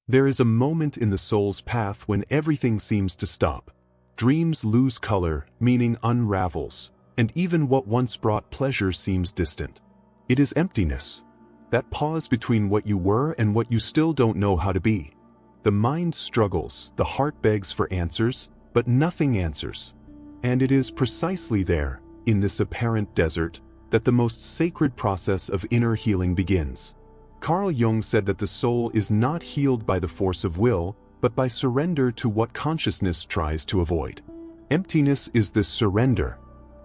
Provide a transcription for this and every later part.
There is a moment in the soul's path when everything seems to stop. Dreams lose color, meaning unravels, and even what once brought pleasure seems distant. It is emptiness. That pause between what you were and what you still don't know how to be. The mind struggles, the heart begs for answers, but nothing answers. And it is precisely there, in this apparent desert, that the most sacred process of inner healing begins. Carl Jung said that the soul is not healed by the force of will, but by surrender to what consciousness tries to avoid. Emptiness is this surrender.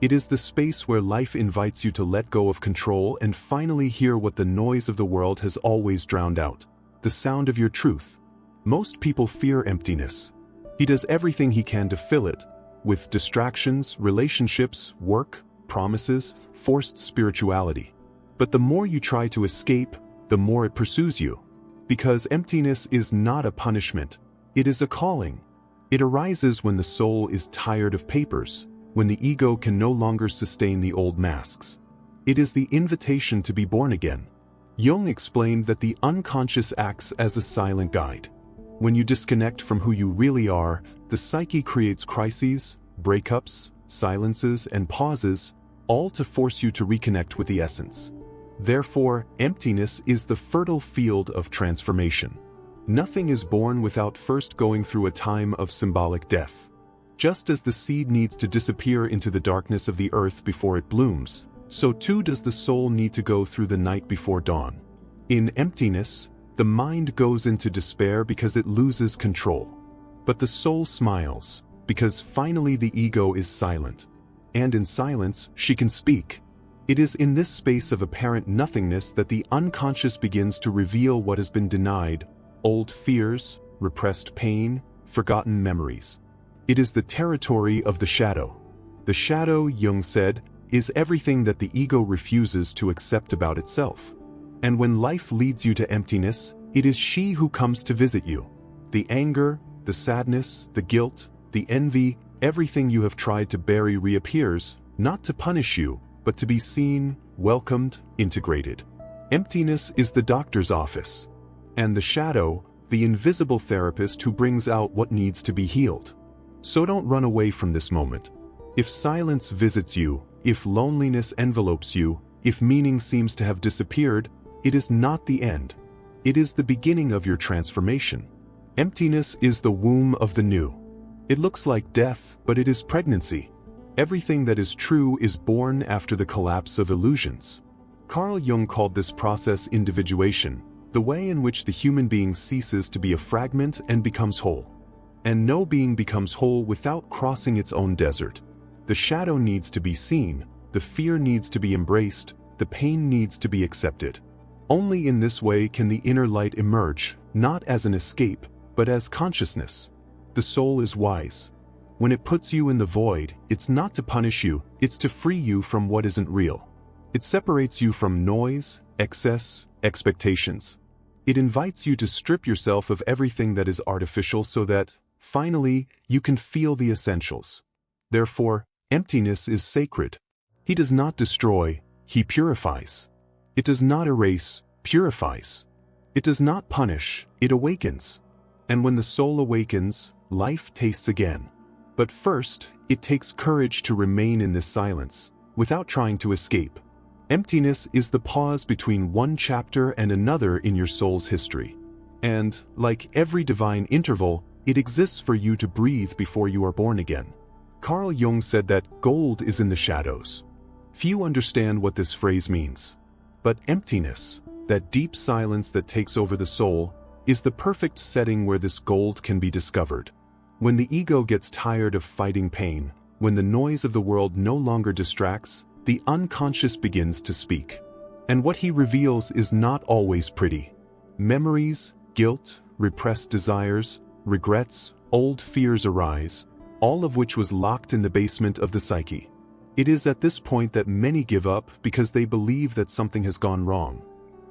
It is the space where life invites you to let go of control and finally hear what the noise of the world has always drowned out, the sound of your truth. Most people fear emptiness. He does everything he can to fill it, with distractions, relationships, work, promises, forced spirituality. But the more you try to escape, the more it pursues you. Because emptiness is not a punishment, it is a calling. It arises when the soul is tired of papers, when the ego can no longer sustain the old masks. It is the invitation to be born again. Jung explained that the unconscious acts as a silent guide. When you disconnect from who you really are, the psyche creates crises, breakups, silences, and pauses, all to force you to reconnect with the essence. Therefore, emptiness is the fertile field of transformation. Nothing is born without first going through a time of symbolic death. Just as the seed needs to disappear into the darkness of the earth before it blooms, so too does the soul need to go through the night before dawn. In emptiness, the mind goes into despair because it loses control. But the soul smiles, because finally the ego is silent. And in silence, she can speak. It is in this space of apparent nothingness that the unconscious begins to reveal what has been denied, old fears, repressed pain, forgotten memories. It is the territory of the shadow. The shadow, Jung said, is everything that the ego refuses to accept about itself. And when life leads you to emptiness, it is she who comes to visit you. The anger, the sadness, the guilt, the envy, everything you have tried to bury reappears, not to punish you, but to be seen, welcomed, integrated. Emptiness is the doctor's office. And the shadow, the invisible therapist who brings out what needs to be healed. So don't run away from this moment. If silence visits you, if loneliness envelopes you, if meaning seems to have disappeared, it is not the end. It is the beginning of your transformation. Emptiness is the womb of the new. It looks like death, but it is pregnancy. Everything that is true is born after the collapse of illusions. Carl Jung called this process individuation, the way in which the human being ceases to be a fragment and becomes whole. And no being becomes whole without crossing its own desert. The shadow needs to be seen, the fear needs to be embraced, the pain needs to be accepted. Only in this way can the inner light emerge, not as an escape, but as consciousness. The soul is wise. When it puts you in the void, it's not to punish you, it's to free you from what isn't real. It separates you from noise, excess, expectations. It invites you to strip yourself of everything that is artificial so that, finally, you can feel the essentials. Therefore, emptiness is sacred. He does not destroy, he purifies. It does not erase, purifies. It does not punish, it awakens. And when the soul awakens, life tastes again. But first, it takes courage to remain in this silence, without trying to escape. Emptiness is the pause between one chapter and another in your soul's history. And, like every divine interval, it exists for you to breathe before you are born again. Carl Jung said that gold is in the shadows. Few understand what this phrase means. But emptiness, that deep silence that takes over the soul, is the perfect setting where this gold can be discovered. When the ego gets tired of fighting pain, when the noise of the world no longer distracts, the unconscious begins to speak. And what he reveals is not always pretty. Memories, guilt, repressed desires, regrets, old fears arise, all of which was locked in the basement of the psyche. It is at this point that many give up because they believe that something has gone wrong.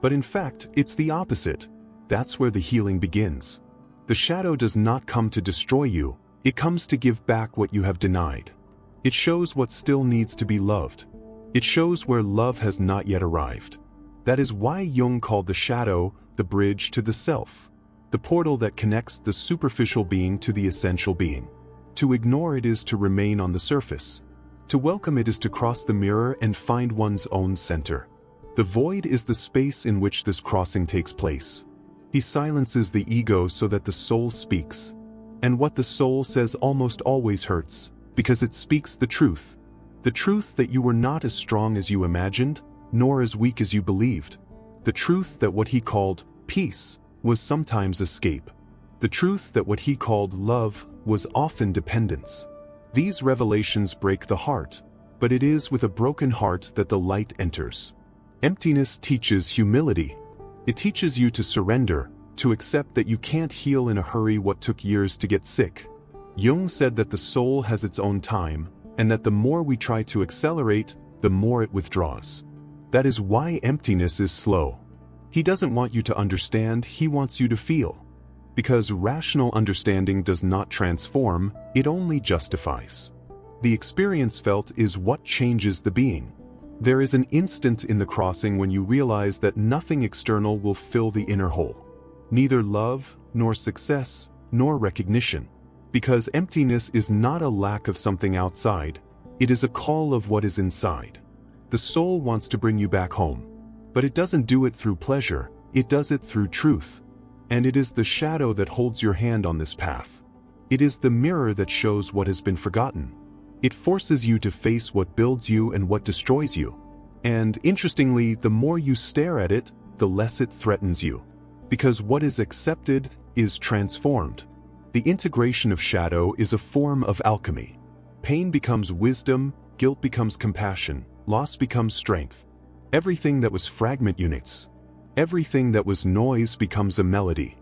But in fact, it's the opposite. That's where the healing begins. The shadow does not come to destroy you, it comes to give back what you have denied. It shows what still needs to be loved. It shows where love has not yet arrived. That is why Jung called the shadow the bridge to the self. the portal that connects the superficial being to the essential being. To ignore it is to remain on the surface. To welcome it is to cross the mirror and find one's own center. The void is the space in which this crossing takes place. He silences the ego so that the soul speaks. And what the soul says almost always hurts, because it speaks the truth. The truth that you were not as strong as you imagined, nor as weak as you believed. The truth that what he called peace was sometimes escape. The truth that what he called love was often dependence. These revelations break the heart, but it is with a broken heart that the light enters. Emptiness teaches humility. It teaches you to surrender, to accept that you can't heal in a hurry what took years to get sick. Jung said that the soul has its own time, and that the more we try to accelerate, the more it withdraws. That is why emptiness is slow. He doesn't want you to understand, he wants you to feel. Because rational understanding does not transform, it only justifies. The experience felt is what changes the being. There is an instant in the crossing when you realize that nothing external will fill the inner hole. Neither love, nor success, nor recognition. Because emptiness is not a lack of something outside, it is a call of what is inside. The soul wants to bring you back home. But it doesn't do it through pleasure, it does it through truth. And it is the shadow that holds your hand on this path. It is the mirror that shows what has been forgotten. It forces you to face what builds you and what destroys you. And interestingly, the more you stare at it, the less it threatens you. Because what is accepted is transformed. The integration of shadow is a form of alchemy. Pain becomes wisdom, guilt becomes compassion, loss becomes strength. Everything that was fragment unites. Everything that was noise becomes a melody.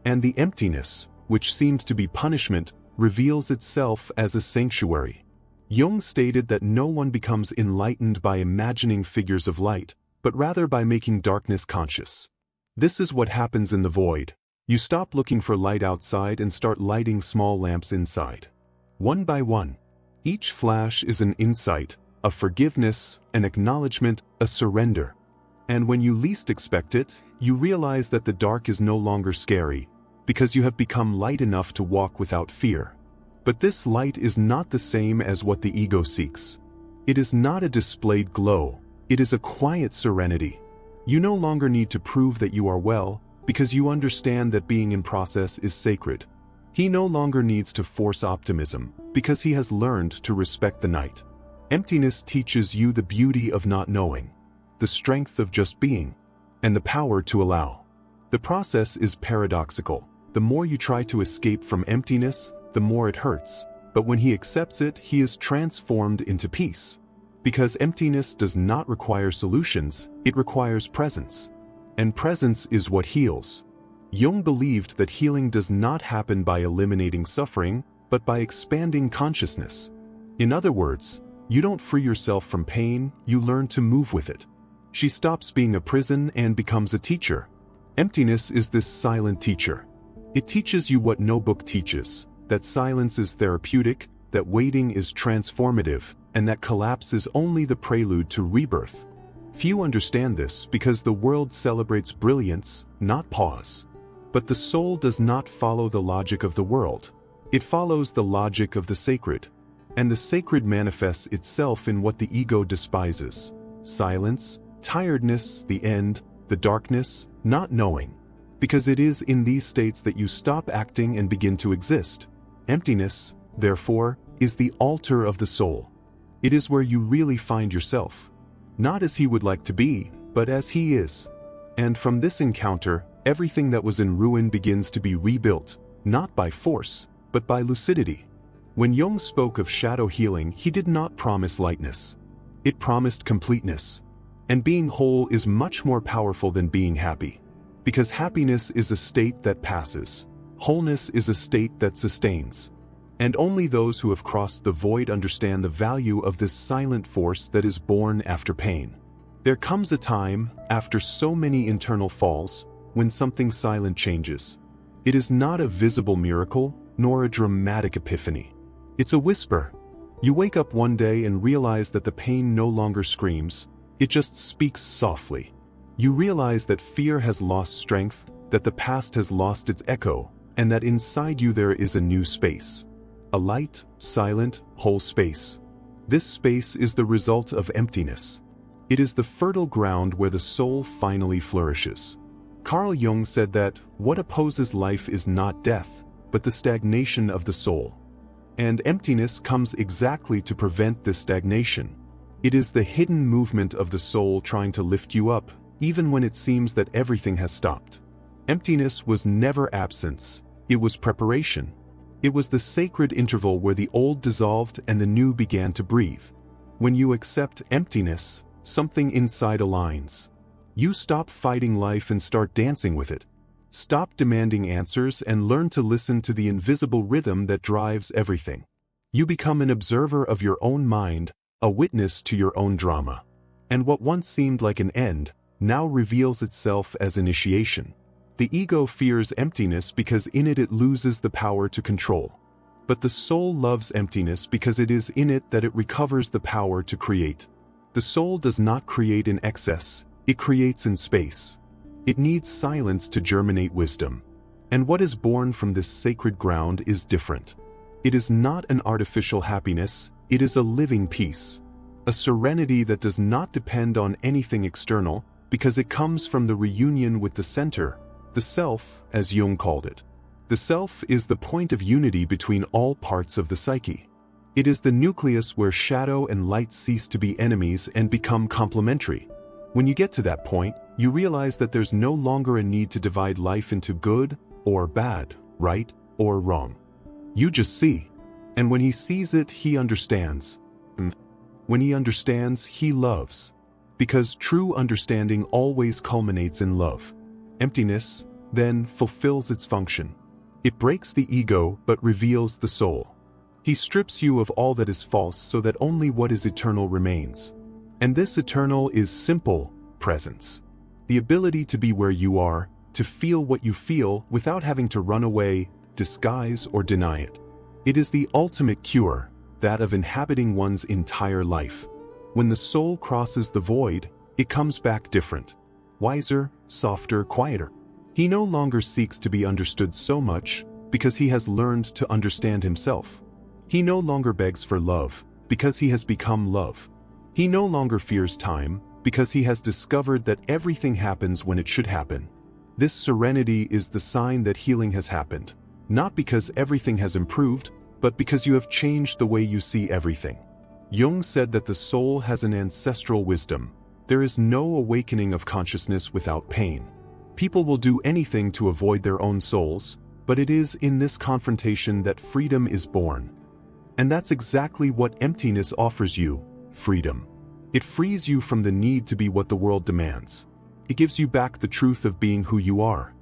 And the emptiness, which seemed to be punishment, reveals itself as a sanctuary. Jung stated that no one becomes enlightened by imagining figures of light, but rather by making darkness conscious. This is what happens in the void. You stop looking for light outside and start lighting small lamps inside. One by one. Each flash is an insight, a forgiveness, an acknowledgement, a surrender. And when you least expect it, you realize that the dark is no longer scary, because you have become light enough to walk without fear. But this light is not the same as what the ego seeks. It is not a displayed glow, it is a quiet serenity. You no longer need to prove that you are well, because you understand that being in process is sacred. He no longer needs to force optimism, because he has learned to respect the night. Emptiness teaches you the beauty of not knowing, the strength of just being, and the power to allow. The process is paradoxical. The more you try to escape from emptiness, the more it hurts. But when he accepts it, he is transformed into peace. Because emptiness does not require solutions, it requires presence. And presence is what heals. Jung believed that healing does not happen by eliminating suffering, but by expanding consciousness. In other words, you don't free yourself from pain, you learn to move with it. She stops being a prison and becomes a teacher. Emptiness is this silent teacher. It teaches you what no book teaches, that silence is therapeutic, that waiting is transformative, and that collapse is only the prelude to rebirth. Few understand this because the world celebrates brilliance, not pause. But the soul does not follow the logic of the world. It follows the logic of the sacred. And the sacred manifests itself in what the ego despises: silence, tiredness, the end, the darkness, not knowing. Because it is in these states that you stop acting and begin to exist. Emptiness, therefore, is the altar of the soul. It is where you really find yourself. Not as he would like to be, but as he is. And from this encounter, everything that was in ruin begins to be rebuilt, not by force, but by lucidity. When Jung spoke of shadow healing, he did not promise lightness. It promised completeness. And being whole is much more powerful than being happy. Because happiness is a state that passes. Wholeness is a state that sustains. And only those who have crossed the void understand the value of this silent force that is born after pain. There comes a time, after so many internal falls, when something silent changes. It is not a visible miracle, nor a dramatic epiphany. It's a whisper. You wake up one day and realize that the pain no longer screams, it just speaks softly. You realize that fear has lost strength, that the past has lost its echo, and that inside you there is a new space. A light, silent, whole space. This space is the result of emptiness. It is the fertile ground where the soul finally flourishes. Carl Jung said that what opposes life is not death, but the stagnation of the soul. And emptiness comes exactly to prevent this stagnation. It is the hidden movement of the soul trying to lift you up, even when it seems that everything has stopped. Emptiness was never absence, it was preparation. It was the sacred interval where the old dissolved and the new began to breathe. When you accept emptiness, something inside aligns. You stop fighting life and start dancing with it. Stop demanding answers and learn to listen to the invisible rhythm that drives everything. You become an observer of your own mind, a witness to your own drama. And what once seemed like an end, now reveals itself as initiation. The ego fears emptiness because in it it loses the power to control. But the soul loves emptiness because it is in it that it recovers the power to create. The soul does not create in excess, it creates in space. It needs silence to germinate wisdom. And what is born from this sacred ground is different. It is not an artificial happiness, it is a living peace. A serenity that does not depend on anything external, because it comes from the reunion with the center, the self, as Jung called it. The self is the point of unity between all parts of the psyche. It is the nucleus where shadow and light cease to be enemies and become complementary. When you get to that point, you realize that there's no longer a need to divide life into good or bad, right or wrong. You just see. And when he sees it, he understands. When he understands, he loves. Because true understanding always culminates in love. Emptiness, then, fulfills its function. It breaks the ego but reveals the soul. He strips you of all that is false so that only what is eternal remains. And this eternal is simple presence. The ability to be where you are, to feel what you feel without having to run away, disguise, or deny it. It is the ultimate cure, that of inhabiting one's entire life. When the soul crosses the void, it comes back different. Wiser, softer, quieter. He no longer seeks to be understood so much, because he has learned to understand himself. He no longer begs for love, because he has become love. He no longer fears time, because he has discovered that everything happens when it should happen. This serenity is the sign that healing has happened, not because everything has improved, but because you have changed the way you see everything. Jung said that the soul has an ancestral wisdom. There is no awakening of consciousness without pain. People will do anything to avoid their own souls, but it is in this confrontation that freedom is born. And that's exactly what emptiness offers you, freedom. It frees you from the need to be what the world demands. It gives you back the truth of being who you are.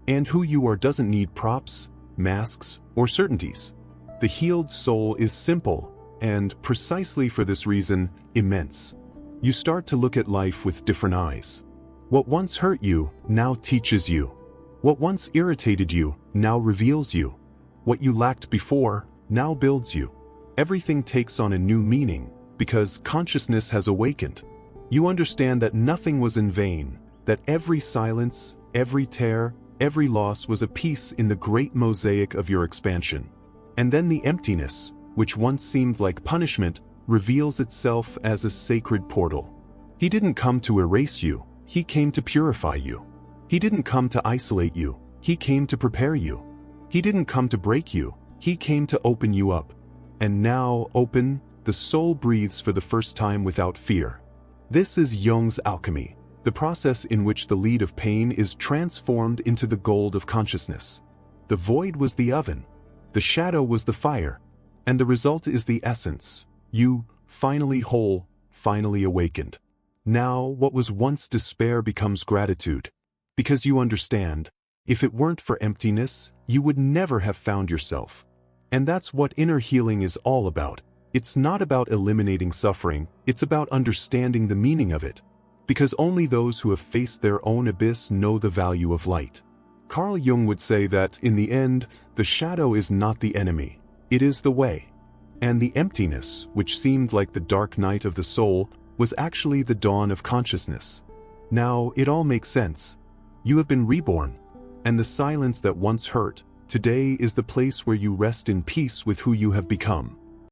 And who you are doesn't need props, masks, or certainties. The healed soul is simple, and precisely for this reason, immense. You start to look at life with different eyes. What once hurt you, now teaches you. What once irritated you, now reveals you. What you lacked before, now builds you. Everything takes on a new meaning, because consciousness has awakened. You understand that nothing was in vain, that every silence, every tear, every loss was a piece in the great mosaic of your expansion. And then the emptiness, which once seemed like punishment, reveals itself as a sacred portal. He didn't come to erase you, he came to purify you. He didn't come to isolate you, he came to prepare you. He didn't come to break you, he came to open you up. And now, open, the soul breathes for the first time without fear. This is Jung's alchemy, the process in which the lead of pain is transformed into the gold of consciousness. The void was the oven, the shadow was the fire, and the result is the essence. You, finally whole, finally awakened. Now, what was once despair becomes gratitude. Because you understand, if it weren't for emptiness, you would never have found yourself. And that's what inner healing is all about. It's not about eliminating suffering, it's about understanding the meaning of it. Because only those who have faced their own abyss know the value of light. Carl Jung would say that, in the end, the shadow is not the enemy, it is the way. And the emptiness, which seemed like the dark night of the soul, was actually the dawn of consciousness. Now, it all makes sense. You have been reborn. And the silence that once hurt, today is the place where you rest in peace with who you have become.